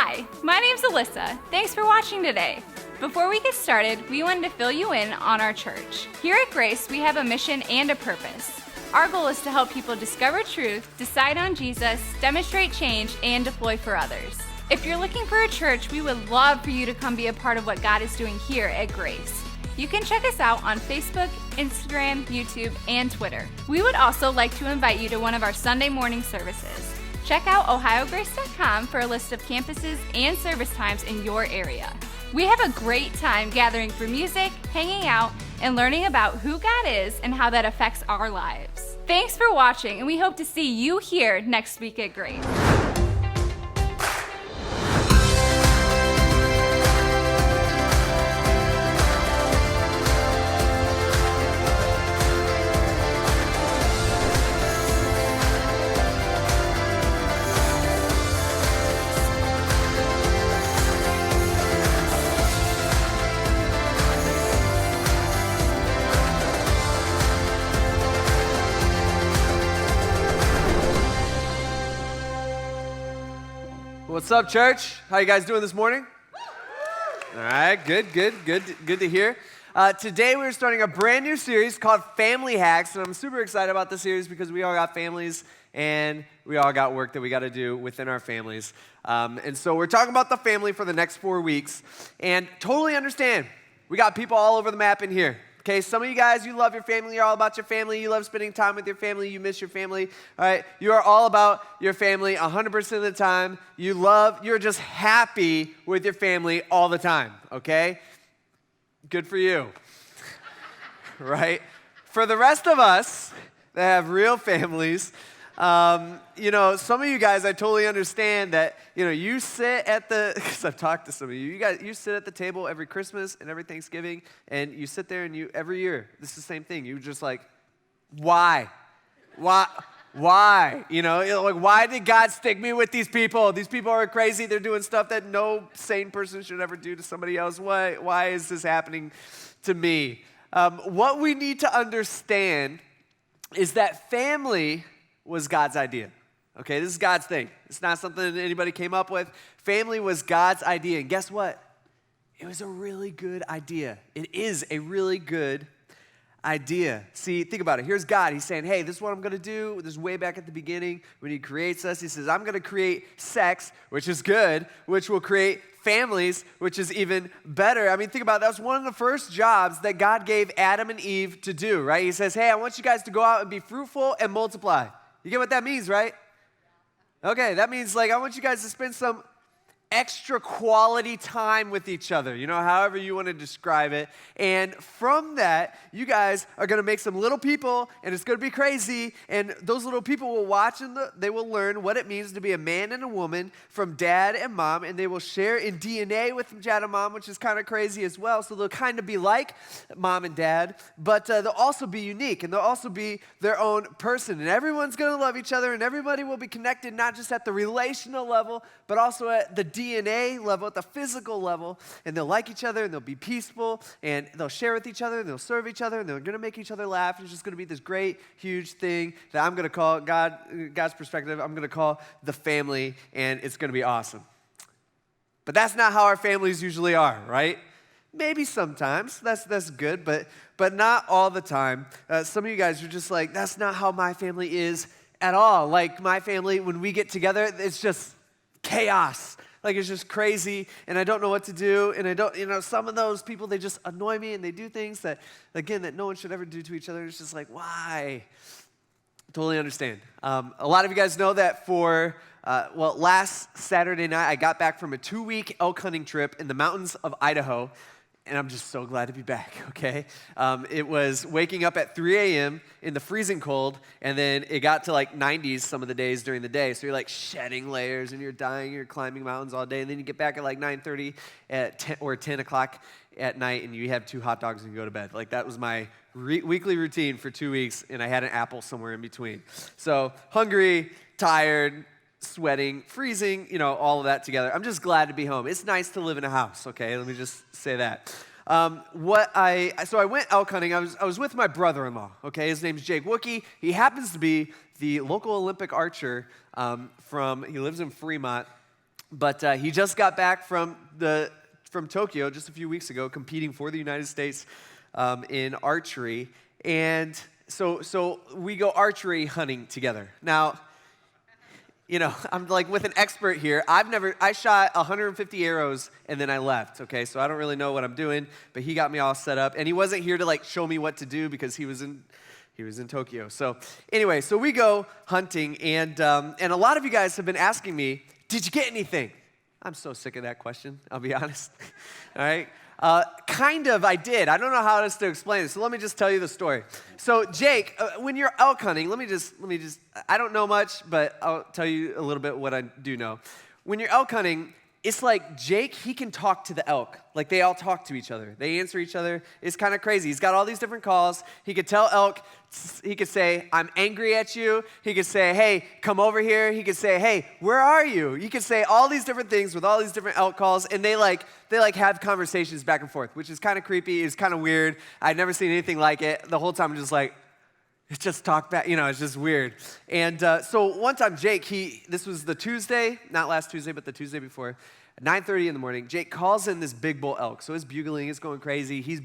Hi, my name's Alyssa. Thanks for watching today. Before we get started, we wanted to fill you in on our church. Here at Grace, we have a mission and a purpose. Our goal is to help people discover truth, decide on Jesus, demonstrate change, and deploy for others. If you're looking for a church, we would love for you to come be a part of what God is doing here at Grace. You can check us out on Facebook, Instagram, YouTube, and Twitter. We would also like to invite you to one of our Sunday morning services. Check out ohiograce.com for a list of campuses and service times in your area. We have a great time gathering for music, hanging out, and learning about who God is and how that affects our lives. Thanks for watching, and we hope to see you here next week at Grace. What's up, church? How you guys doing this morning? All right, good to hear. Today we're starting a brand new series called Family Hacks, and I'm super excited about this series because we all got families and we all got work that we got to do within our families. And so we're talking about the family for the next 4 weeks, and totally understand, we got people all over the map in here. Okay, some of you guys, you love your family, you're all about your family, you love spending time with your family, you miss your family, all right? You are all about your family 100% of the time. You're just happy with your family all the time, okay? Good for you, right? For the rest of us that have real families, some of you guys, I totally understand that, you sit at because I've talked to some of you guys, you sit at the table every Christmas and every Thanksgiving, and you sit there and every year, this is the same thing. You're just like, why? Why? Why did God stick me with these people? These people are crazy. They're doing stuff that no sane person should ever do to somebody else. Why is this happening to me? What we need to understand is that family was God's idea. Okay, this is God's thing. It's not something that anybody came up with. Family was God's idea. And guess what? It was a really good idea. It is a really good idea. See, think about it. Here's God. He's saying, hey, this is what I'm going to do. This is way back at the beginning when he creates us. He says, I'm going to create sex, which is good, which will create families, which is even better. I mean, think about it. That's one of the first jobs that God gave Adam and Eve to do, right? He says, hey, I want you guys to go out and be fruitful and multiply. You get what that means, right? Okay, that means I want you guys to spend some extra quality time with each other, however you want to describe it. And from that, you guys are going to make some little people, and it's going to be crazy. And those little people will watch and they will learn what it means to be a man and a woman from dad and mom, and they will share in DNA with dad and mom, which is kind of crazy as well. So they'll kind of be like mom and dad, but they'll also be unique, and they'll also be their own person. And everyone's going to love each other, and everybody will be connected, not just at the relational level, but also at the DNA level, at the physical level, and they'll like each other, and they'll be peaceful, and they'll share with each other, and they'll serve each other, and they're going to make each other laugh. It's just going to be this great, huge thing that I'm going to call God's perspective, I'm going to call the family, and it's going to be awesome. But that's not how our families usually are, right? Maybe sometimes, that's good, but not all the time. Some of you guys are just like, that's not how my family is at all. Like my family, when we get together, it's just chaos. It's just crazy, and I don't know what to do, and I don't, some of those people, they just annoy me, and they do things that no one should ever do to each other. It's just like, why? Totally understand. A lot of you guys know that last Saturday night, I got back from a 2-week elk hunting trip in the mountains of Idaho, and I'm just so glad to be back, okay? It was waking up at 3 a.m. in the freezing cold, and then it got to 90s some of the days during the day. So you're shedding layers, and you're dying, you're climbing mountains all day, and then you get back at 9:30 or 10 o'clock at night, and you have 2 hot dogs and you go to bed. That was my weekly routine for 2 weeks, and I had an apple somewhere in between. So hungry, tired, sweating, freezing, all of that together. I'm just glad to be home. It's nice to live in a house, okay? Let me just say that. So I went elk hunting. I was with my brother-in-law, okay? His name's Jake Wookie. He happens to be the local Olympic archer he lives in Fremont. But he just got back from Tokyo just a few weeks ago, competing for the United States in archery. And so we go archery hunting together. Now, I'm like with an expert here. I shot 150 arrows and then I left, okay? So I don't really know what I'm doing, but he got me all set up. And he wasn't here to like show me what to do because he was in Tokyo. So anyway, so we go hunting and a lot of you guys have been asking me, did you get anything? I'm so sick of that question, I'll be honest. All right? Kind of, I did. I don't know how else to explain it, so let me just tell you the story. So Jake, when you're elk hunting, let me just, I don't know much, but I'll tell you a little bit what I do know. When you're elk hunting, it's like Jake, he can talk to the elk. Like they all talk to each other. They answer each other. It's kind of crazy. He's got all these different calls. He could tell elk, he could say, I'm angry at you. He could say, hey, come over here. He could say, hey, where are you? You could say all these different things with all these different elk calls, and they have conversations back and forth, which is kind of creepy. It's kind of weird. I'd never seen anything like it. The whole time I'm just like, it's just talk back, it's just weird. And so one time, Jake, this was the Tuesday, not last Tuesday, but the Tuesday before, at 9:30 in the morning, Jake calls in this big bull elk. So his bugling is going crazy.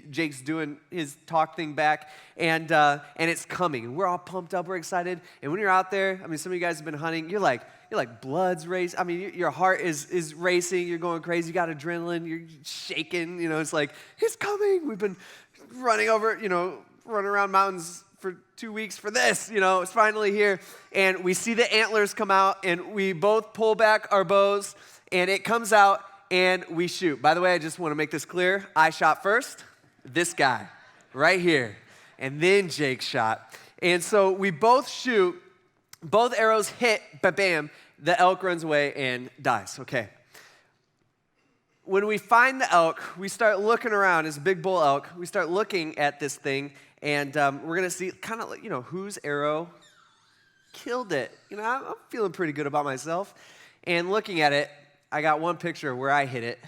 Jake's doing his talk thing back, and it's coming. And we're all pumped up, we're excited. And when you're out there, some of you guys have been hunting, you're like blood's racing. Your heart is racing, you're going crazy, you got adrenaline, you're shaking, it's like, it's coming. We've been running around mountains for 2 weeks for this, it's finally here. And we see the antlers come out, and we both pull back our bows, and it comes out, and we shoot. By the way, I just want to make this clear. I shot first, this guy, right here. And then Jake shot. And so we both shoot, both arrows hit, bam, the elk runs away and dies, okay. When we find the elk, we start looking around. It's a big bull elk. We start looking at this thing, and we're going to see kind of like, whose arrow killed it. I'm feeling pretty good about myself. And looking at it, I got one picture where I hit it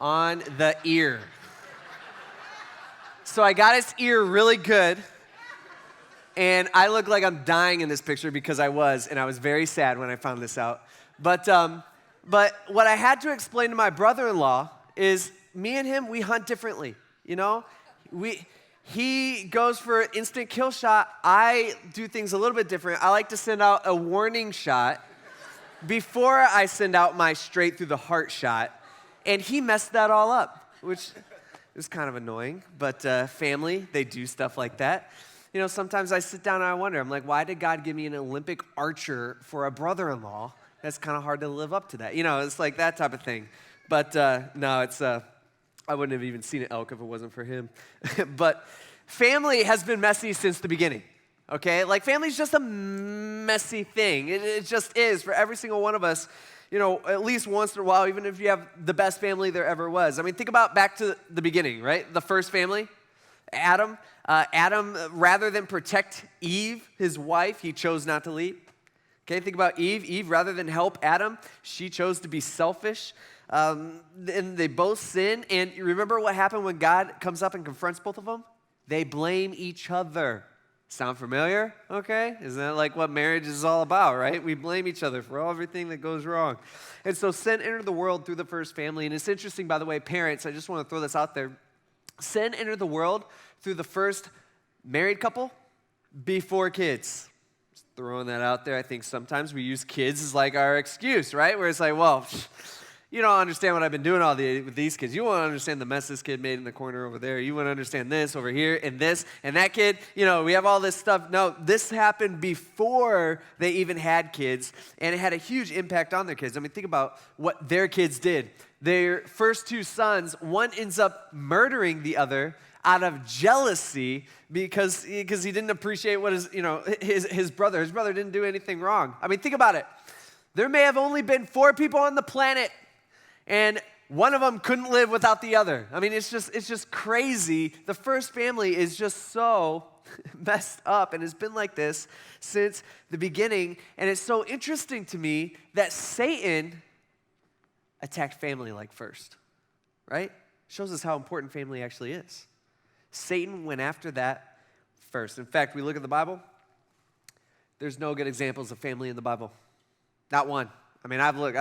on the ear. So I got its ear really good, and I look like I'm dying in this picture because I was very sad when I found this out. But what I had to explain to my brother-in-law is me and him, we hunt differently, He goes for an instant kill shot. I do things a little bit different. I like to send out a warning shot before I send out my straight through the heart shot. And he messed that all up, which is kind of annoying. But family, they do stuff like that. Sometimes I sit down and I wonder, I'm like, why did God give me an Olympic archer for a brother-in-law? That's kind of hard to live up to that. It's like that type of thing. But no, it's... I wouldn't have even seen an elk if it wasn't for him. But family has been messy since the beginning, okay? Like, family's just a messy thing. It just is for every single one of us, at least once in a while, even if you have the best family there ever was. Think about back to the beginning, right? The first family, Adam. Adam, rather than protect Eve, his wife, he chose not to lead. Okay, think about Eve. Eve, rather than help Adam, she chose to be selfish. And they both sin. And you remember what happened when God comes up and confronts both of them? They blame each other. Sound familiar? Okay. Isn't that like what marriage is all about, right? We blame each other for everything that goes wrong. And so sin entered the world through the first family. And it's interesting, by the way, parents, I just want to throw this out there. Sin entered the world through the first married couple before kids. Just throwing that out there. I think sometimes we use kids as like our excuse, right? Where it's like, well, you don't understand what I've been doing with these kids. You won't understand the mess this kid made in the corner over there. You won't understand this over here and this and that kid. We have all this stuff. No, this happened before they even had kids, and it had a huge impact on their kids. Think about what their kids did. Their first two sons, one ends up murdering the other out of jealousy because he didn't appreciate what his brother. His brother didn't do anything wrong. Think about it. There may have only been 4 people on the planet, and one of them couldn't live without the other. It's just crazy. The first family is just so messed up, and it's been like this since the beginning. And it's so interesting to me that Satan attacked family like first, right? Shows us how important family actually is. Satan went after that first. In fact, we look at the Bible, there's no good examples of family in the Bible. Not one. I mean, I've looked,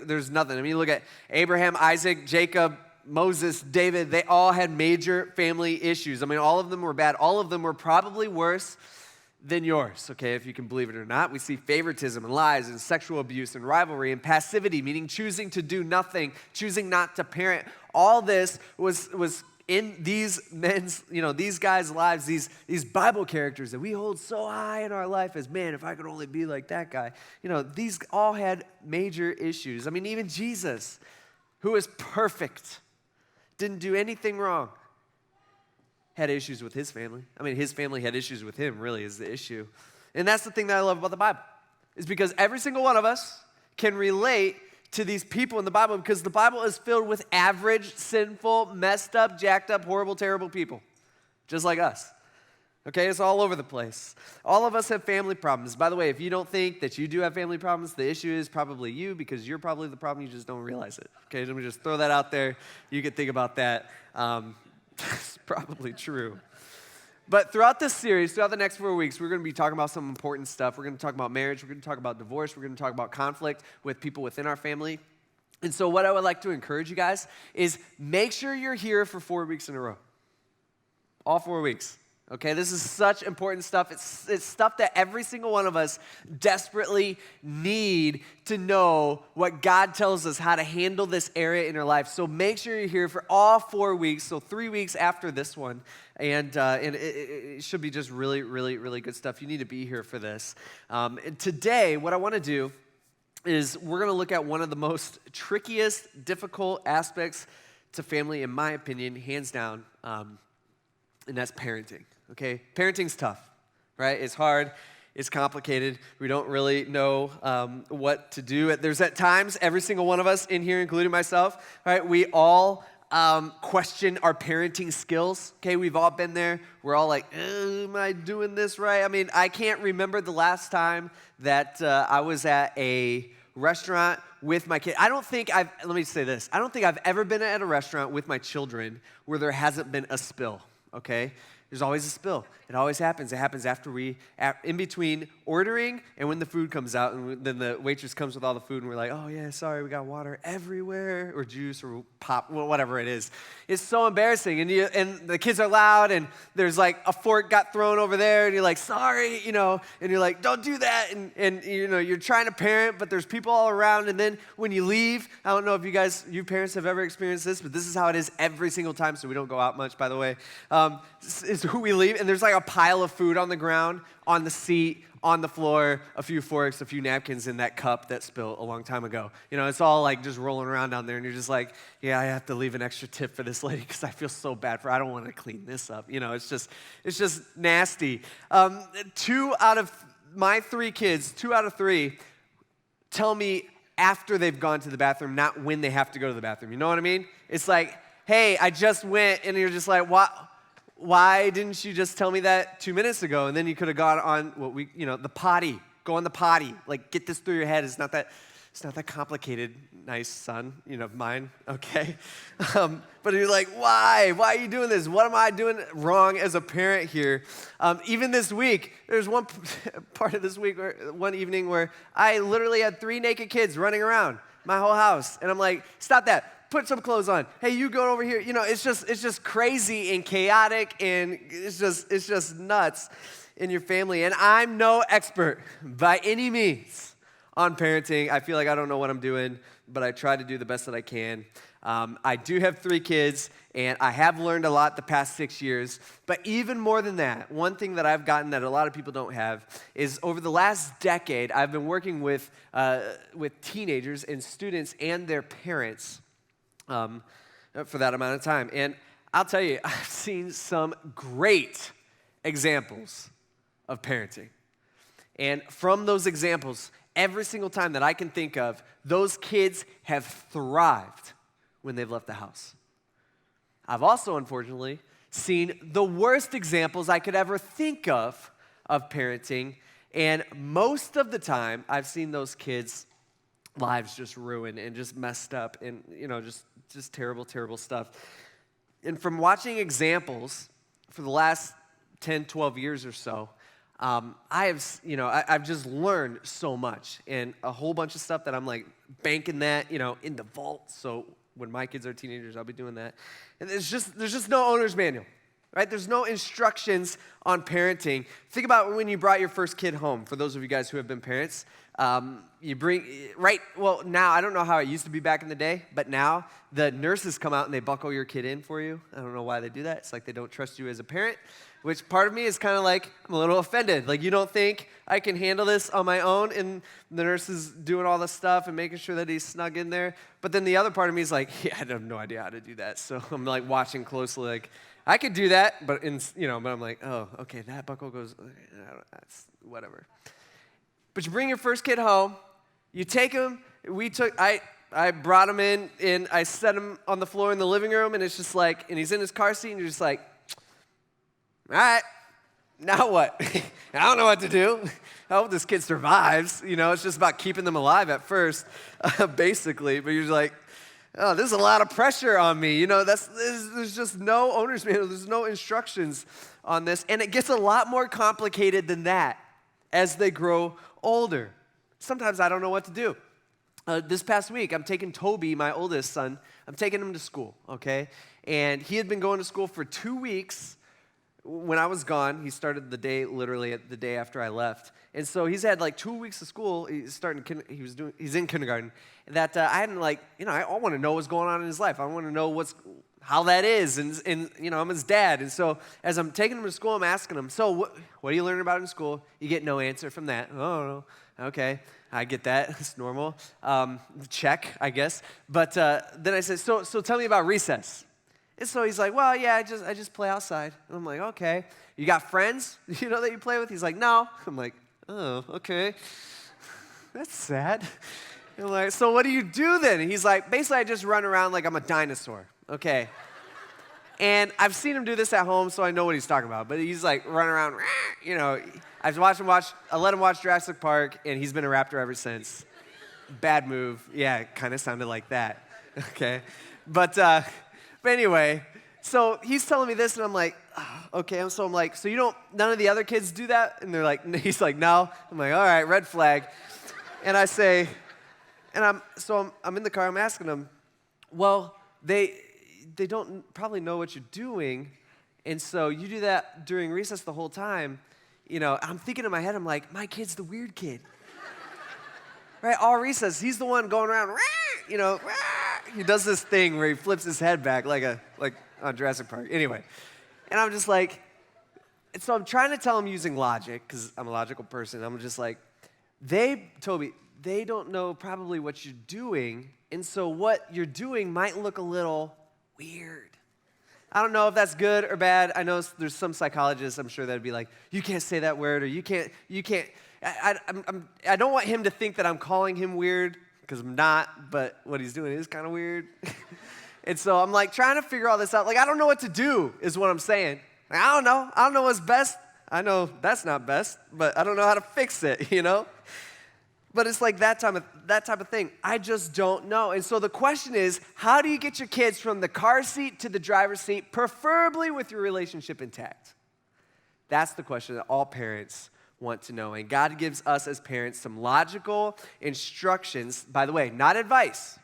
there's nothing. I mean, you look at Abraham, Isaac, Jacob, Moses, David, they all had major family issues. I mean, all of them were bad. All of them were probably worse than yours, okay, if you can believe it or not. We see favoritism and lies and sexual abuse and rivalry and passivity, meaning choosing to do nothing, choosing not to parent. All this was in these men's, these guys' lives, these Bible characters that we hold so high in our life as, man, if I could only be like that guy. These all had major issues. I mean, even Jesus, who is perfect, didn't do anything wrong, had issues with his family. I mean, his family had issues with him, really, is the issue. And that's the thing that I love about the Bible, is because every single one of us can relate to these people in the Bible, because the Bible is filled with average, sinful, messed up, jacked up, horrible, terrible people, just like us. Okay, it's all over the place. All of us have family problems. By the way, if you don't think that you do have family problems, the issue is probably you, because you're probably the problem, you just don't realize it. Okay, let me just throw that out there. You can think about that. It's probably true. But throughout this series, throughout the next 4 weeks, we're going to be talking about some important stuff. We're going to talk about marriage. We're going to talk about divorce. We're going to talk about conflict with people within our family. And so what I would like to encourage you guys is make sure you're here for 4 weeks in a row. All 4 weeks. Okay, this is such important stuff. It's stuff that every single one of us desperately need to know what God tells us how to handle this area in our life. So make sure you're here for all 4 weeks, so 3 weeks after this one. And it should be just really, really, really good stuff. You need to be here for this. And today, what I want to do is we're going to look at one of the most trickiest, difficult aspects to family, in my opinion, hands down, and that's parenting. Okay, parenting's tough, right? It's hard, it's complicated. We don't really know what to do. There's at times, every single one of us in here, including myself, right? We all question our parenting skills. Okay, we've all been there. We're all like, am I doing this right? I mean, I can't remember the last time that I was at a restaurant with my kid. Let me say this. I don't think I've ever been at a restaurant with my children where there hasn't been a spill, okay? There's always a spill. It always happens. It happens in between ordering and when the food comes out, and then the waitress comes with all the food, and we're like, oh yeah, sorry, we got water everywhere, or juice, or pop, whatever it is. It's so embarrassing, and the kids are loud, and there's like a fork got thrown over there, and you're like, sorry, and you're like, don't do that, and you're trying to parent, but there's people all around, and then when you leave, I don't know if you parents have ever experienced this, but this is how it is every single time, so we don't go out much, by the way. Is who we leave, and there's like a pile of food on the ground, on the seat, on the floor, a few forks, a few napkins in that cup that spilled a long time ago. It's all like just rolling around down there, and you're just like, yeah, I have to leave an extra tip for this lady because I feel so bad I don't want to clean this up. It's just nasty. 2 out of my 3 kids, 2 out of 3, tell me after they've gone to the bathroom, not when they have to go to the bathroom. You know what I mean? It's like, hey, I just went, and you're just like, what? Why didn't you just tell me that 2 minutes ago? And then you could have gone on the potty. Go on the potty. Like, get this through your head. It's not that complicated, nice son, mine, okay? But you're like, why? Why are you doing this? What am I doing wrong as a parent here? Even this week, there's one part of this week, one evening where I literally had 3 naked kids running around my whole house. And I'm like, stop that. Put some clothes on. Hey, you go over here. It's just crazy and chaotic, and it's just nuts in your family. And I'm no expert by any means on parenting. I feel like I don't know what I'm doing, but I try to do the best that I can. I do have 3 kids, and I have learned a lot the past 6 years. But even more than that, one thing that I've gotten that a lot of people don't have is over the last decade, I've been working with teenagers and students and their parents for that amount of time. And I'll tell you, I've seen some great examples of parenting. And from those examples, every single time that I can think of, those kids have thrived when they've left the house. I've also, unfortunately, seen the worst examples I could ever think of parenting. And most of the time, I've seen those kids' lives just ruined and just messed up and, just terrible, terrible stuff. And from watching examples for the last 10, 12 years or so, I've just learned so much, and a whole bunch of stuff that I'm like banking that, in the vault. So when my kids are teenagers, I'll be doing that. And there's just no owner's manual, right? There's no instructions on parenting. Think about when you brought your first kid home. For those of you guys who have been parents, now I don't know how it used to be back in the day, but now the nurses come out and they buckle your kid in for you. I don't know why they do that. It's like they don't trust you as a parent, which part of me is kind of like, I'm a little offended. Like, you don't think I can handle this on my own? And the nurse is doing all this stuff and making sure that he's snug in there. But then the other part of me is like, yeah, I have no idea how to do that. So I'm like watching closely, like, I could do that, but I'm like, oh, okay, that buckle goes, that's whatever. But you bring your first kid home, you take him, I brought him in, and I set him on the floor in the living room, and it's just like, and he's in his car seat, and you're just like, all right, now what? I don't know what to do. I hope this kid survives. It's just about keeping them alive at first, basically. But you're like, oh, there's a lot of pressure on me. There's just no owner's manual. There's no instructions on this. And it gets a lot more complicated than that as they grow older. Sometimes I don't know what to do. This past week, I'm taking Toby, my oldest son, I'm taking him to school, okay? And he had been going to school for 2 weeks. When I was gone, he started literally the day after I left. And so he's had like 2 weeks of school. He's in kindergarten. That I hadn't I want to know what's going on in his life. I want to know how that is. And I'm his dad. And so as I'm taking him to school, I'm asking him, so what are you learning about in school? You get no answer from that. Oh, no. Okay. I get that. It's normal. Check, I guess. But then I said, so tell me about recess. And so he's like, well, yeah, I just play outside. And I'm like, okay. You got friends, that you play with? He's like, no. I'm like, oh, okay. That's sad. And I'm like, so what do you do then? And he's like, basically, I just run around like I'm a dinosaur. Okay. And I've seen him do this at home, so I know what he's talking about. But he's like running around, I've I let him watch Jurassic Park, and he's been a raptor ever since. Bad move. Yeah, it kind of sounded like that. Okay. But anyway, so he's telling me this, and I'm like, oh, okay. So I'm like, so none of the other kids do that? And he's like, no. I'm like, all right, red flag. And I say, and I'm in the car, I'm asking him, well, they don't probably know what you're doing, and so you do that during recess the whole time. I'm thinking in my head, I'm like, my kid's the weird kid. Right, all recess, he's the one going around, he does this thing where he flips his head back like on Jurassic Park. Anyway, and I'm just like, and so I'm trying to tell him using logic, because I'm a logical person. I'm just like, Toby, they don't know probably what you're doing, and so what you're doing might look a little weird. I don't know if that's good or bad. I know there's some psychologists, I'm sure, that'd be like, you can't say that word, or you can't. I don't want him to think that I'm calling him weird, because I'm not, but what he's doing is kind of weird. And so I'm like trying to figure all this out. Like, I don't know what to do, is what I'm saying. Like, I don't know what's best. I know that's not best, but I don't know how to fix it, But it's like that type of thing. I just don't know. And so the question is, how do you get your kids from the car seat to the driver's seat, preferably with your relationship intact? That's the question that all parents want to know. And God gives us as parents some logical instructions. By the way, not advice.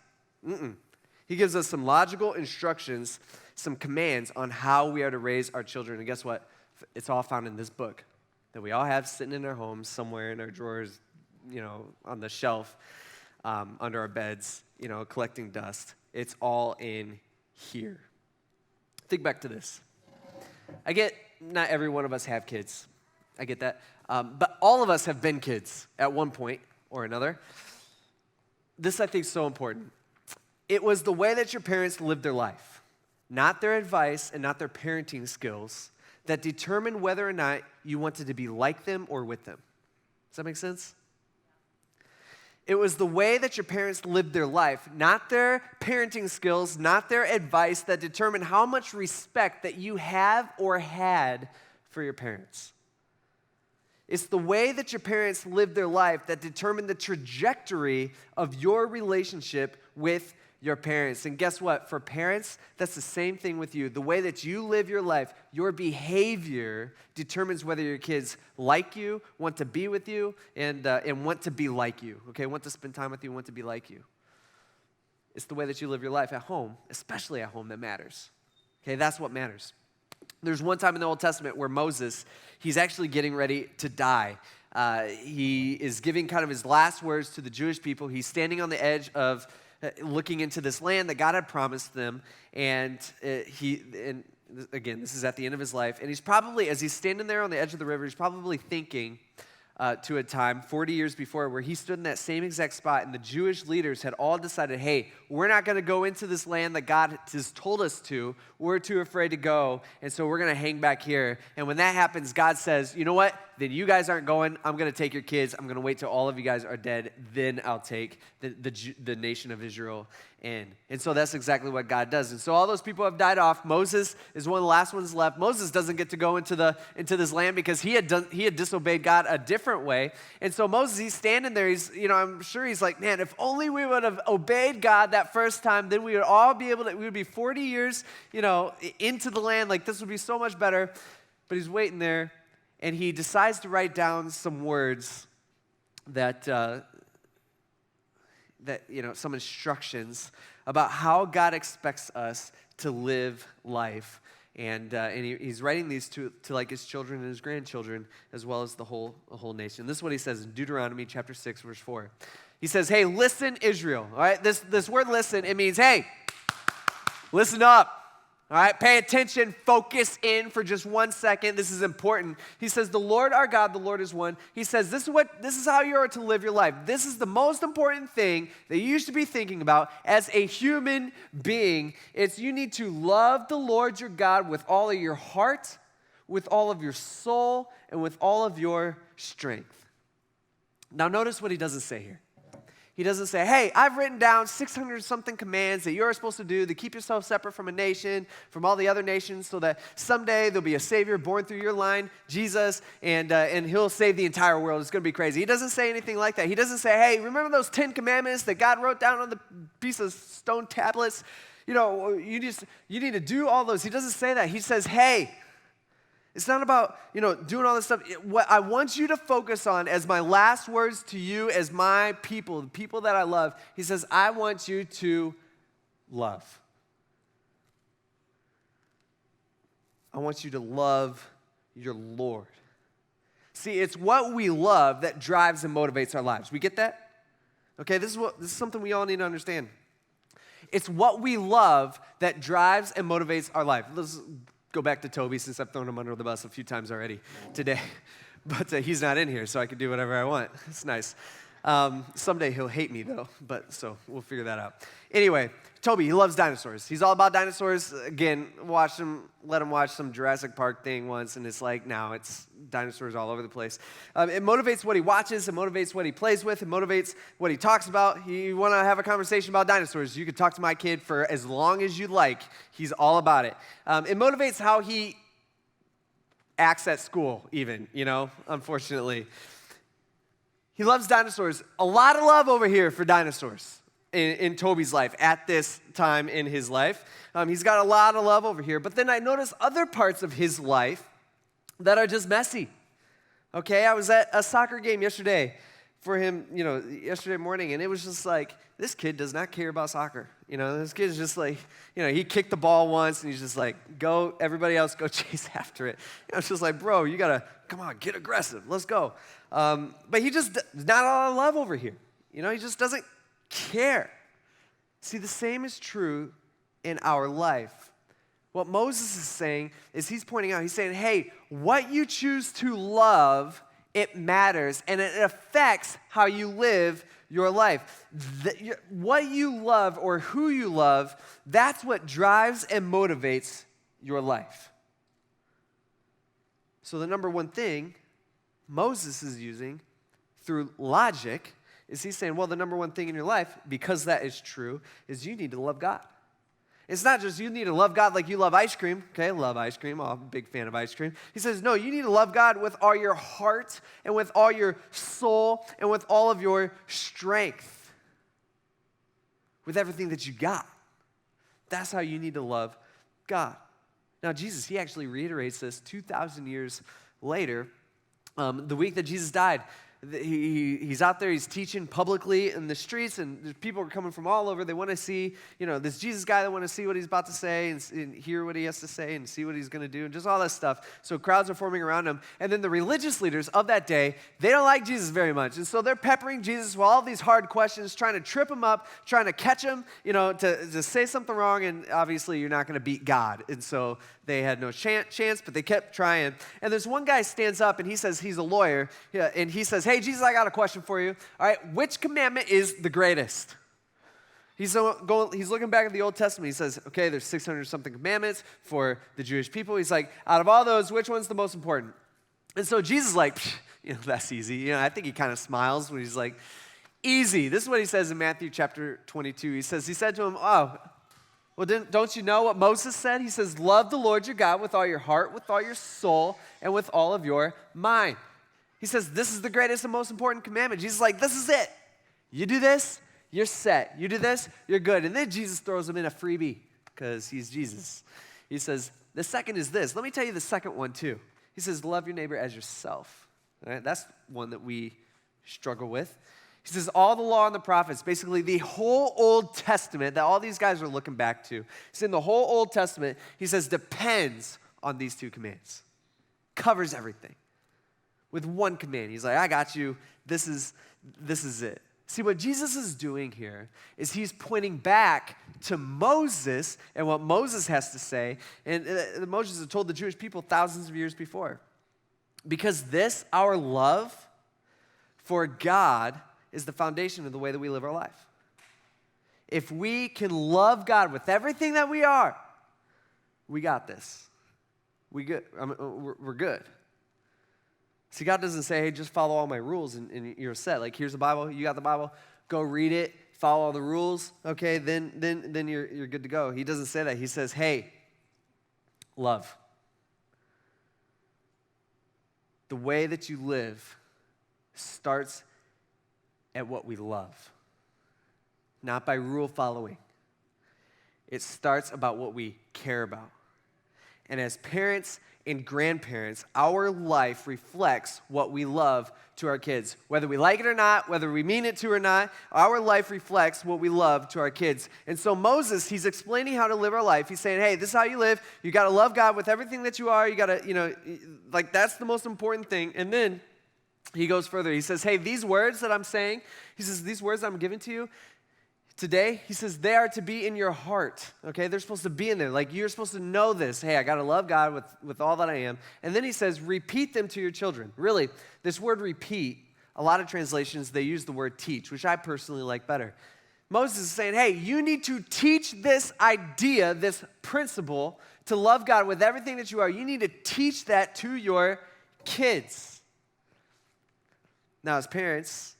He gives us some logical instructions, some commands on how we are to raise our children. And guess what? It's all found in this book that we all have sitting in our homes, somewhere in our drawers, on the shelf, under our beds, collecting dust. It's all in here. Think back to this. I get not every one of us have kids. I get that. But all of us have been kids at one point or another. This, I think, is so important. It was the way that your parents lived their life, not their advice and not their parenting skills, that determined whether or not you wanted to be like them or with them. Does that make sense? It was the way that your parents lived their life, not their parenting skills, not their advice, that determined how much respect that you have or had for your parents. It's the way that your parents lived their life that determined the trajectory of your relationship with your parents. And guess what? For parents, that's the same thing with you. The way that you live your life, your behavior determines whether your kids like you, want to be with you, and want to be like you, okay? Want to spend time with you, want to be like you. It's the way that you live your life at home, especially at home, that matters. Okay, that's what matters. There's one time in the Old Testament where Moses, he's actually getting ready to die. He is giving kind of his last words to the Jewish people. He's standing on the edge of looking into this land that God had promised them, and again, this is at the end of his life, and he's probably, as he's standing there on the edge of the river, he's probably thinking to a time 40 years before where he stood in that same exact spot, and the Jewish leaders had all decided, hey, we're not going to go into this land that God has told us to. We're too afraid to go, and so we're going to hang back here. And when that happens, God says, you know what? Then you guys aren't going. I'm going to take your kids. I'm going to wait till all of you guys are dead. Then I'll take the nation of Israel in. And so that's exactly what God does. And so all those people have died off. Moses is one of the last ones left. Moses doesn't get to go into this land because he had disobeyed God a different way. And so Moses, he's standing there. I'm sure he's like, man, if only we would have obeyed God that first time, then we would all be able to. We would be 40 years, into the land. Like this would be so much better. But he's waiting there. And he decides to write down some words that some instructions about how God expects us to live life. And he's writing these to like his children and his grandchildren, as well as the whole nation. This is what he says in Deuteronomy chapter 6, verse 4. He says, hey, listen, Israel. All right, this word listen, it means, hey, listen up. All right, pay attention, focus in for just 1 second. This is important. He says, the Lord our God, the Lord is one. He says, this is how you are to live your life. This is the most important thing that you should be thinking about as a human being. It's you need to love the Lord your God with all of your heart, with all of your soul, and with all of your strength. Now notice what he doesn't say here. He doesn't say, hey, I've written down 600-something commands that you're supposed to do to keep yourself separate from a nation, from all the other nations, so that someday there'll be a Savior born through your line, Jesus, and he'll save the entire world. It's going to be crazy. He doesn't say anything like that. He doesn't say, hey, remember those 10 commandments that God wrote down on the piece of stone tablets? You need to do all those. He doesn't say that. He says, hey, it's not about, doing all this stuff. What I want you to focus on as my last words to you as my people, the people that I love, he says, I want you to love. I want you to love your Lord. See, it's what we love that drives and motivates our lives. We get that? Okay, this is something we all need to understand. It's what we love that drives and motivates our life. Let's go back to Toby, since I've thrown him under the bus a few times already today. But he's not in here, so I can do whatever I want. It's nice. Someday he'll hate me, though, so we'll figure that out. Anyway, Toby, he loves dinosaurs. He's all about dinosaurs. Again, let him watch some Jurassic Park thing once, and it's like, now it's dinosaurs all over the place. It motivates what he watches. It motivates what he plays with. It motivates what he talks about. You want to have a conversation about dinosaurs, you could talk to my kid for as long as you'd like. He's all about it. It motivates how he acts at school, even, unfortunately. He loves dinosaurs. A lot of love over here for dinosaurs in Toby's life at this time in his life. He's got a lot of love over here. But then I notice other parts of his life that are just messy. Okay, I was at a soccer game yesterday for him, yesterday morning, and it was just like, this kid does not care about soccer. This kid's just like, he kicked the ball once, and he's just like, go, everybody else go chase after it. It's just like, bro, you gotta, come on, get aggressive, let's go. But he just, not a lot of love over here. He just doesn't care. See, the same is true in our life. What Moses is saying is he's pointing out, he's saying, hey, what you choose to love, it matters, and it affects how you live your life. What you love or who you love, that's what drives and motivates your life. So the number one thing Moses is using through logic is he's saying, well, the number one thing in your life, because that is true, is you need to love God. It's not just you need to love God like you love ice cream. Okay, love ice cream. I'm a big fan of ice cream. He says, no, you need to love God with all your heart and with all your soul and with all of your strength. with everything that you got. That's how you need to love God. Now, Jesus, he actually reiterates this 2,000 years later, the week that Jesus died. He's out there, he's teaching publicly in the streets, and people are coming from all over. They want to see, this Jesus guy. They want to see what he's about to say and hear what he has to say and see what he's going to do and just all that stuff. So crowds are forming around him. And then the religious leaders of that day, they don't like Jesus very much. And so they're peppering Jesus with all these hard questions, trying to trip him up, trying to catch him, to say something wrong. And obviously, you're not going to beat God. And so they had no chance, but they kept trying. And there's one guy stands up, and he says he's a lawyer, and he says, hey, Jesus, I got a question for you. All right, which commandment is the greatest? He's looking back at the Old Testament. He says, okay, there's 600-something commandments for the Jewish people. He's like, out of all those, which one's the most important? And so Jesus is like, that's easy. I think he kind of smiles when he's like, easy. This is what he says in Matthew chapter 22. He said to him, oh, well, don't you know what Moses said? He says, love the Lord your God with all your heart, with all your soul, and with all of your mind. He says, this is the greatest and most important commandment. Jesus is like, this is it. You do this, you're set. You do this, you're good. And then Jesus throws him in a freebie because he's Jesus. He says, the second is this. Let me tell you the second one too. He says, love your neighbor as yourself. All right? That's one that we struggle with. He says, all the law and the prophets, basically the whole Old Testament that all these guys are looking back to. He's in the whole Old Testament, he says, depends on these two commands. Covers everything. With one command. He's like, I got you. This is it. See, what Jesus is doing here is he's pointing back to Moses and what Moses has to say. And Moses had told the Jewish people thousands of years before. Because this, our love for God, is the foundation of the way that we live our life. If we can love God with everything that we are, we got this. We're good. See, God doesn't say, hey, just follow all my rules and you're set. Like, here's the Bible, you got the Bible, go read it, follow all the rules, okay, then you're good to go. He doesn't say that. He says, hey, love. The way that you live starts at what we love, not by rule following. It starts about what we care about. And as parents and grandparents, our life reflects what we love to our kids. Whether we like it or not, whether we mean it to or not, our life reflects what we love to our kids. And so Moses, he's explaining how to live our life. He's saying, hey, this is how you live. You got to love God with everything that you are. You got to, that's the most important thing. And then he goes further. He says, hey, these words that I'm saying, he says, these words I'm giving to you today, he says, they are to be in your heart, okay? They're supposed to be in there. Like, you're supposed to know this. Hey, I got to love God with all that I am. And then he says, repeat them to your children. Really, this word repeat, a lot of translations, they use the word teach, which I personally like better. Moses is saying, hey, you need to teach this idea, this principle, to love God with everything that you are. You need to teach that to your kids. Now, as parents,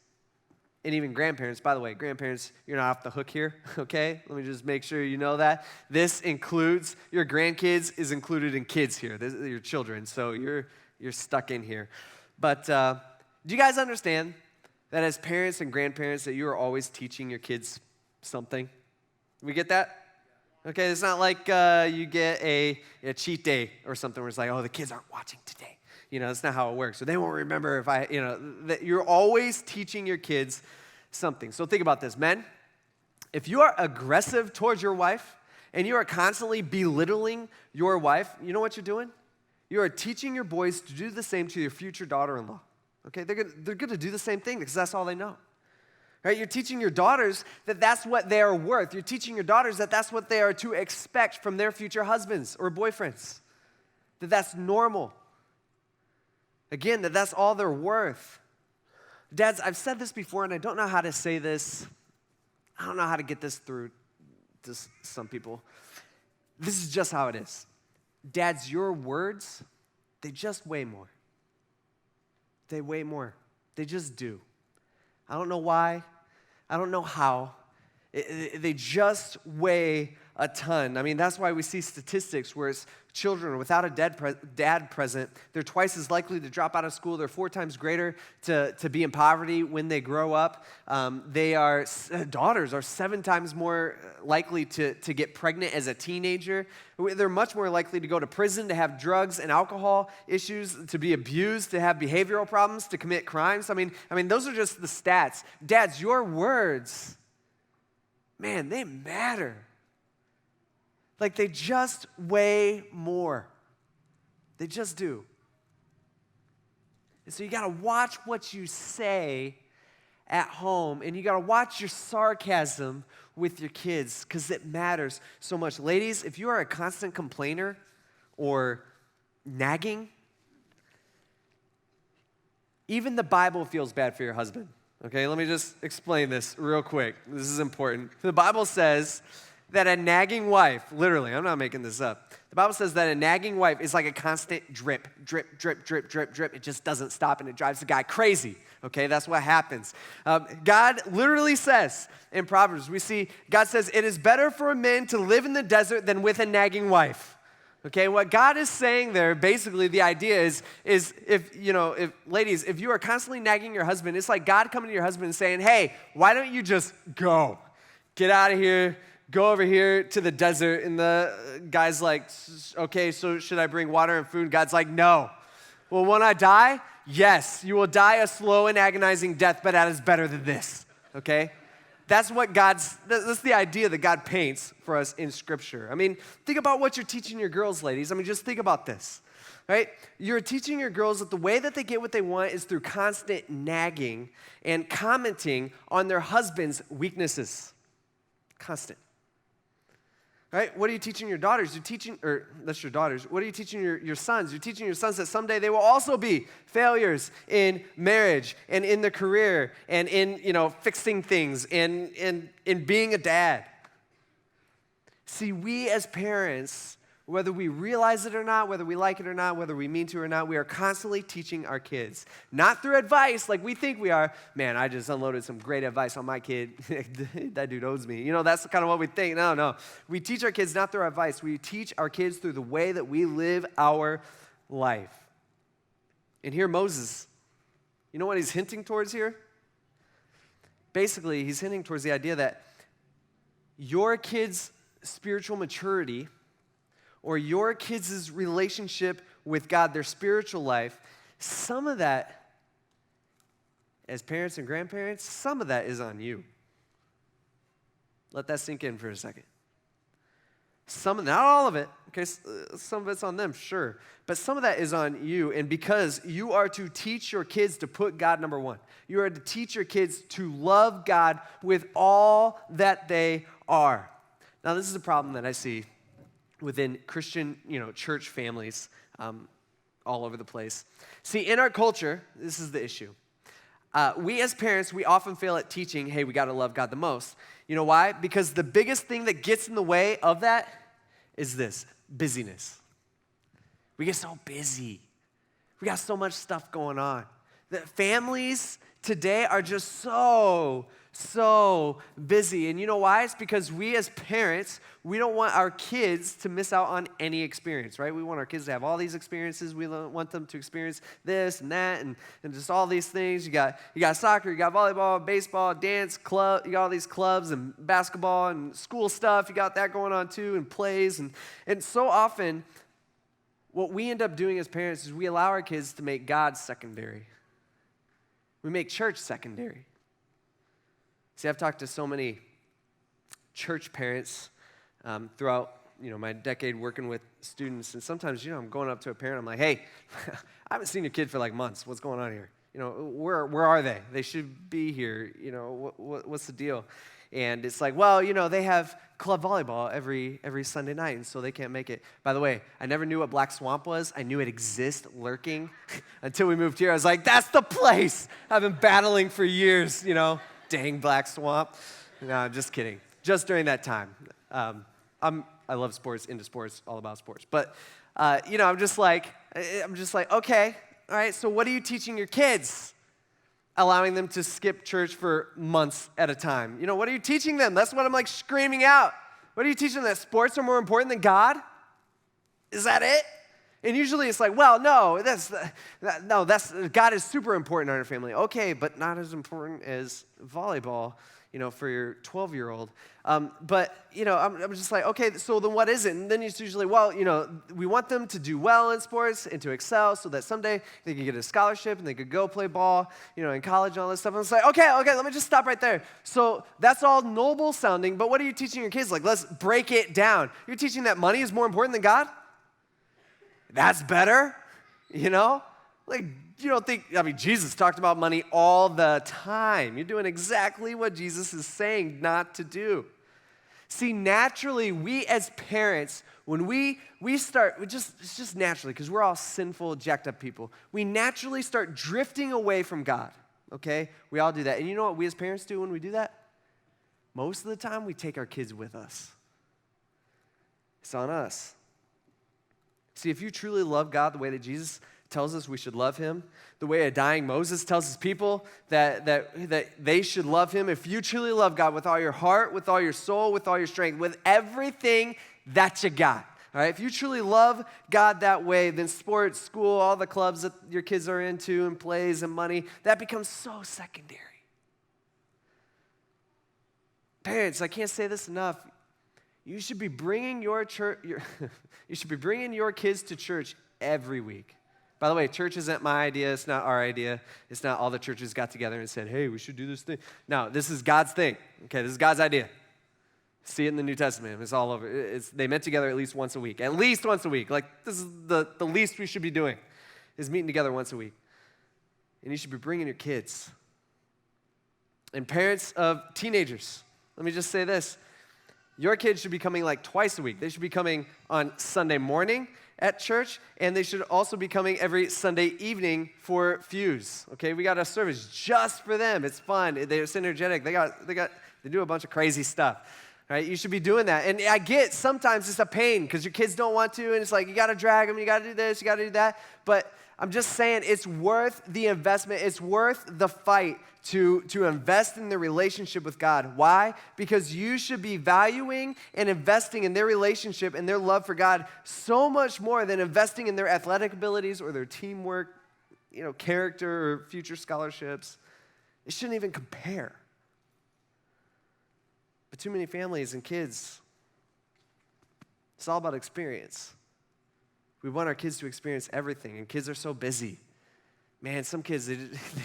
and even grandparents, by the way, grandparents, you're not off the hook here, okay? Let me just make sure you know that. This includes, your grandkids is included in kids here, your children, so you're stuck in here. But do you guys understand that as parents and grandparents that you are always teaching your kids something? We get that? Okay, it's not like you get a cheat day or something where it's like, oh, the kids aren't watching today. That's not how it works. So they won't remember that you're always teaching your kids something. So think about this, men. If you are aggressive towards your wife and you are constantly belittling your wife, you know what you're doing? You are teaching your boys to do the same to your future daughter-in-law. Okay, they're going to do the same thing because that's all they know. Right? You're teaching your daughters that that's what they are worth. You're teaching your daughters that that's what they are to expect from their future husbands or boyfriends. That that's normal. Again, that's all they're worth. Dads, I've said this before, and I don't know how to say this. I don't know how to get this through to some people. This is just how it is. Dads, your words, they just weigh more. They weigh more. They just do. I don't know why. I don't know how. They just weigh a ton. I mean, that's why we see statistics where it's children without a dad present, they're twice as likely to drop out of school. They're 4 times greater to be in poverty when they grow up. Daughters are 7 times more likely to get pregnant as a teenager. They're much more likely to go to prison, to have drugs and alcohol issues, to be abused, to have behavioral problems, to commit crimes. I mean, those are just the stats. Dads, your words, man, they matter. Like, they just weigh more. They just do. And so you got to watch what you say at home, and you got to watch your sarcasm with your kids, because it matters so much. Ladies, if you are a constant complainer or nagging, even the Bible feels bad for your husband. Okay, let me just explain this real quick. This is important. The Bible says that a nagging wife, literally, I'm not making this up. The Bible says that a nagging wife is like a constant drip, drip, drip, drip, drip, drip. It just doesn't stop, and it drives the guy crazy. Okay, that's what happens. God literally says in Proverbs, we see God says, it is better for a man to live in the desert than with a nagging wife. Okay, what God is saying there, basically the idea is if ladies, if you are constantly nagging your husband, it's like God coming to your husband and saying, hey, why don't you just go? Get out of here. Go over here to the desert. And the guy's like, okay, so should I bring water and food? God's like, no. Well, when I die, yes, you will die a slow and agonizing death, but that is better than this, okay? That's the idea that God paints for us in Scripture. I mean, think about what you're teaching your girls, ladies. I mean, just think about this, right? You're teaching your girls that the way that they get what they want is through constant nagging and commenting on their husband's weaknesses. Constant. Right? What are you teaching your daughters? That's your daughters. What are you teaching your sons? You're teaching your sons that someday they will also be failures in marriage and in their career and in, fixing things and in being a dad. See, we as parents, whether we realize it or not, whether we like it or not, whether we mean to or not, we are constantly teaching our kids. Not through advice like we think we are. Man, I just unloaded some great advice on my kid. That dude owes me. That's kind of what we think. No. We teach our kids not through advice. We teach our kids through the way that we live our life. And here Moses, you know what he's hinting towards here? Basically, he's hinting towards the idea that your kids' spiritual maturity or your kids' relationship with God, their spiritual life, some of that, as parents and grandparents, some of that is on you. Let that sink in for a second. Not all of it, okay, some of it's on them, sure, but some of that is on you, and because you are to teach your kids to put God number one. You are to teach your kids to love God with all that they are. Now, this is a problem that I see within Christian, church families all over the place. See, in our culture, this is the issue. We as parents, we often fail at teaching, hey, we got to love God the most. You know why? Because the biggest thing that gets in the way of that is this, busyness. We get so busy. We got so much stuff going on. That families today are just so busy. And you know why? It's because we as parents, we don't want our kids to miss out on any experience, right? We want our kids to have all these experiences. We want them to experience this and that and just all these things. You got soccer, you got volleyball, baseball, dance, club. You got all these clubs and basketball and school stuff. You got that going on too, and plays. And so often, what we end up doing as parents is we allow our kids to make God secondary. We make church secondary. See, I've talked to so many church parents throughout, my decade working with students, and sometimes, I'm going up to a parent, I'm like, hey, I haven't seen your kid for like months. What's going on here? Where are they? They should be here. What's the deal? And it's like, well, they have club volleyball every Sunday night, and so they can't make it. By the way, I never knew what Black Swamp was. I knew it exists lurking until we moved here. I was like, that's the place. I've been battling for years, Dang Black Swamp. No, I'm just kidding. Just during that time. I love sports, into sports, all about sports. But, I'm just like, okay, all right, so what are you teaching your kids? Allowing them to skip church for months at a time. What are you teaching them? That's what I'm like screaming out. What are you teaching them, that sports are more important than God? Is that it? And usually it's like, well, no, God is super important in our family. Okay, but not as important as volleyball, for your 12-year-old. But I'm just like, okay, so then what is it? And then it's usually, well, we want them to do well in sports and to excel so that someday they can get a scholarship and they could go play ball, in college and all this stuff. And it's like, okay, let me just stop right there. So that's all noble sounding, but what are you teaching your kids? Like, let's break it down. You're teaching that money is more important than God? That's better, Like, you don't think, Jesus talked about money all the time. You're doing exactly what Jesus is saying not to do. See, naturally, we as parents, when we start, it's just naturally, because we're all sinful, jacked up people, we naturally start drifting away from God, okay? We all do that. And you know what we as parents do when we do that? Most of the time, we take our kids with us. It's on us. See, if you truly love God the way that Jesus tells us we should love him, the way a dying Moses tells his people that they should love him, if you truly love God with all your heart, with all your soul, with all your strength, with everything that you got, all right? If you truly love God that way, then sports, school, all the clubs that your kids are into and plays and money, that becomes so secondary. Parents, I can't say this enough. You should be bringing your kids to church every week. By the way, church isn't my idea. It's not our idea. It's not all the churches got together and said, hey, we should do this thing. No, this is God's thing. Okay, this is God's idea. See it in the New Testament. It's all over. They met together at least once a week. At least once a week. Like, this is the least we should be doing, is meeting together once a week. And you should be bringing your kids. And parents of teenagers, let me just say this. Your kids should be coming like twice a week. They should be coming on Sunday morning at church, and they should also be coming every Sunday evening for Fuse. Okay, we got a service just for them. It's fun. They're synergetic. They do a bunch of crazy stuff. Right? You should be doing that. And I get sometimes it's a pain because your kids don't want to, and it's like you got to drag them, you got to do this, you got to do that. But I'm just saying it's worth the investment. It's worth the fight to invest in the relationship with God. Why? Because you should be valuing and investing in their relationship and their love for God so much more than investing in their athletic abilities or their teamwork, character or future scholarships. It shouldn't even compare. But too many families and kids, it's all about experience. We want our kids to experience everything, and kids are so busy. Man, some kids, they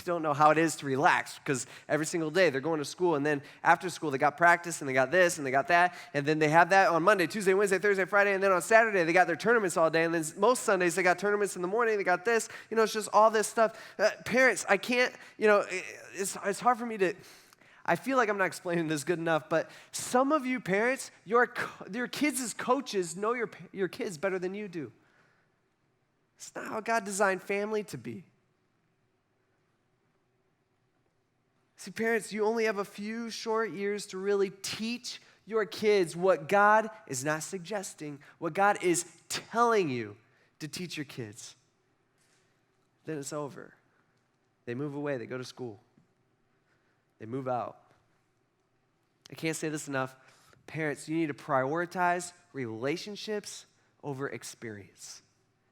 don't know how it is to relax because every single day they're going to school, and then after school they got practice, and they got this, and they got that, and then they have that on Monday, Tuesday, Wednesday, Thursday, Friday, and then on Saturday they got their tournaments all day, and then most Sundays they got tournaments in the morning, they got this. It's just all this stuff. Parents, I can't, it's hard for me to, I feel like I'm not explaining this good enough, but some of you parents, your kids as coaches know your kids better than you do. It's not how God designed family to be. See, parents, you only have a few short years to really teach your kids what God is not suggesting, what God is telling you to teach your kids. Then it's over. They move away. They go to school. They move out. I can't say this enough. Parents, you need to prioritize relationships over experience.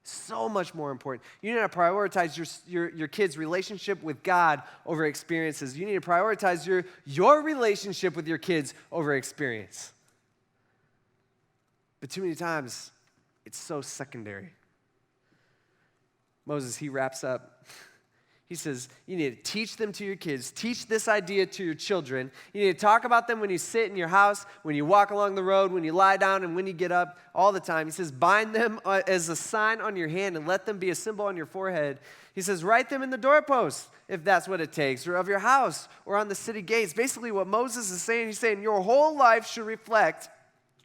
So much more important. You need to prioritize your kids' relationship with God over experiences. You need to prioritize your relationship with your kids over experience. But too many times, it's so secondary. Moses, he wraps up. He says, you need to teach them to your kids. Teach this idea to your children. You need to talk about them when you sit in your house, when you walk along the road, when you lie down, and when you get up, all the time. He says, bind them as a sign on your hand and let them be a symbol on your forehead. He says, write them in the doorposts, if that's what it takes, or of your house, or on the city gates. Basically what Moses is saying, he's saying your whole life should reflect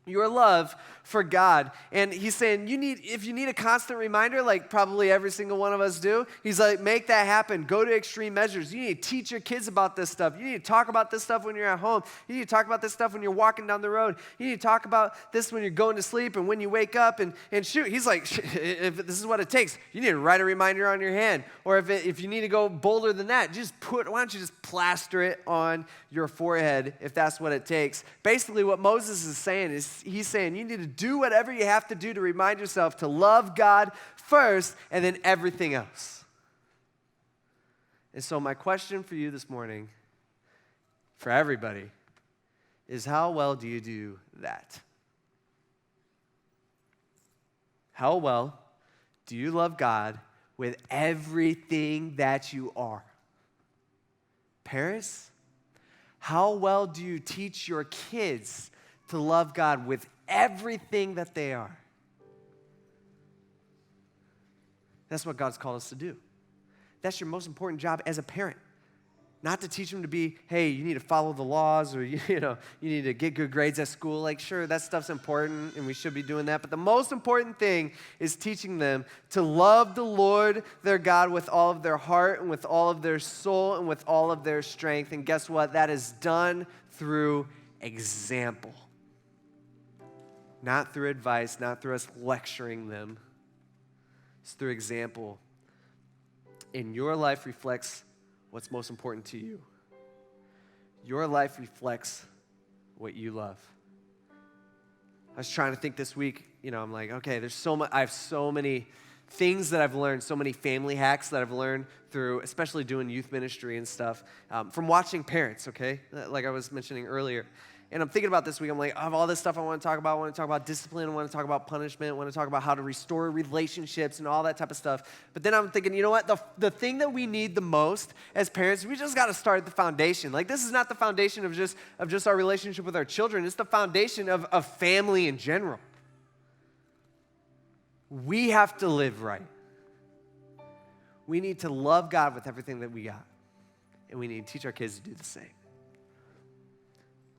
your love for God. And he's saying if you need a constant reminder, like probably every single one of us do, he's like, make that happen. Go to extreme measures. You need to teach your kids about this stuff. You need to talk about this stuff when you're at home. You need to talk about this stuff when you're walking down the road. You need to talk about this when you're going to sleep and when you wake up. And shoot, he's like, if this is what it takes, you need to write a reminder on your hand. Or if you need to go bolder than that, why don't you just plaster it on your forehead if that's what it takes. Basically what Moses is saying is he's saying you need to do whatever you have to do to remind yourself to love God first and then everything else. And so my question for you this morning, for everybody, is how well do you do that? How well do you love God with everything that you are? Parents, how well do you teach your kids to love God with everything that they are? That's what God's called us to do. That's your most important job as a parent. Not to teach them to be, hey, you need to follow the laws, or you need to get good grades at school. Like, sure, that stuff's important and we should be doing that. But the most important thing is teaching them to love the Lord their God with all of their heart and with all of their soul and with all of their strength. And guess what? That is done through example. Not through advice, not through us lecturing them. It's through example. And your life reflects what's most important to you. Your life reflects what you love. I was trying to think this week, I'm like, okay, I have so many things that I've learned, so many family hacks that I've learned through, especially doing youth ministry and stuff, from watching parents, okay? Like I was mentioning earlier. And I'm thinking about this week, I'm like, I have all this stuff I want to talk about. I want to talk about discipline. I want to talk about punishment. I want to talk about how to restore relationships and all that type of stuff. But then I'm thinking, you know what? The thing that we need the most as parents, we just got to start at the foundation. Like, this is not the foundation of just our relationship with our children. It's the foundation of family in general. We have to live right. We need to love God with everything that we got. And we need to teach our kids to do the same.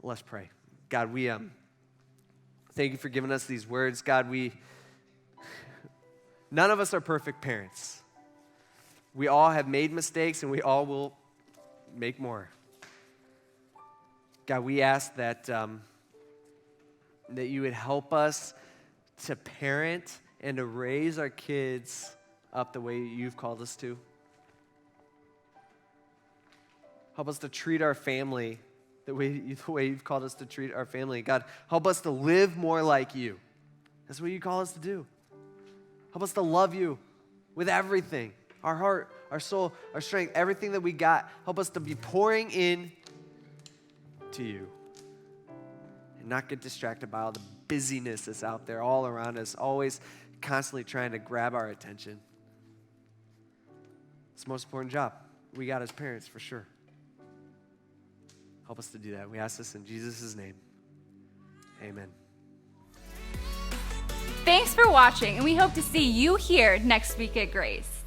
Let's pray. God, we thank you for giving us these words. God, none of us are perfect parents. We all have made mistakes and we all will make more. God, we ask that you would help us to parent and to raise our kids up the way you've called us to. Help us to treat our family the way you've called us to treat our family. God, help us to live more like you. That's what you call us to do. Help us to love you with everything, our heart, our soul, our strength, everything that we got. Help us to be pouring in to you and not get distracted by all the busyness that's out there all around us, always constantly trying to grab our attention. It's the most important job we got as parents, for sure. Help us to do that. We ask this in Jesus' name. Amen. Thanks for watching, and we hope to see you here next week at Grace.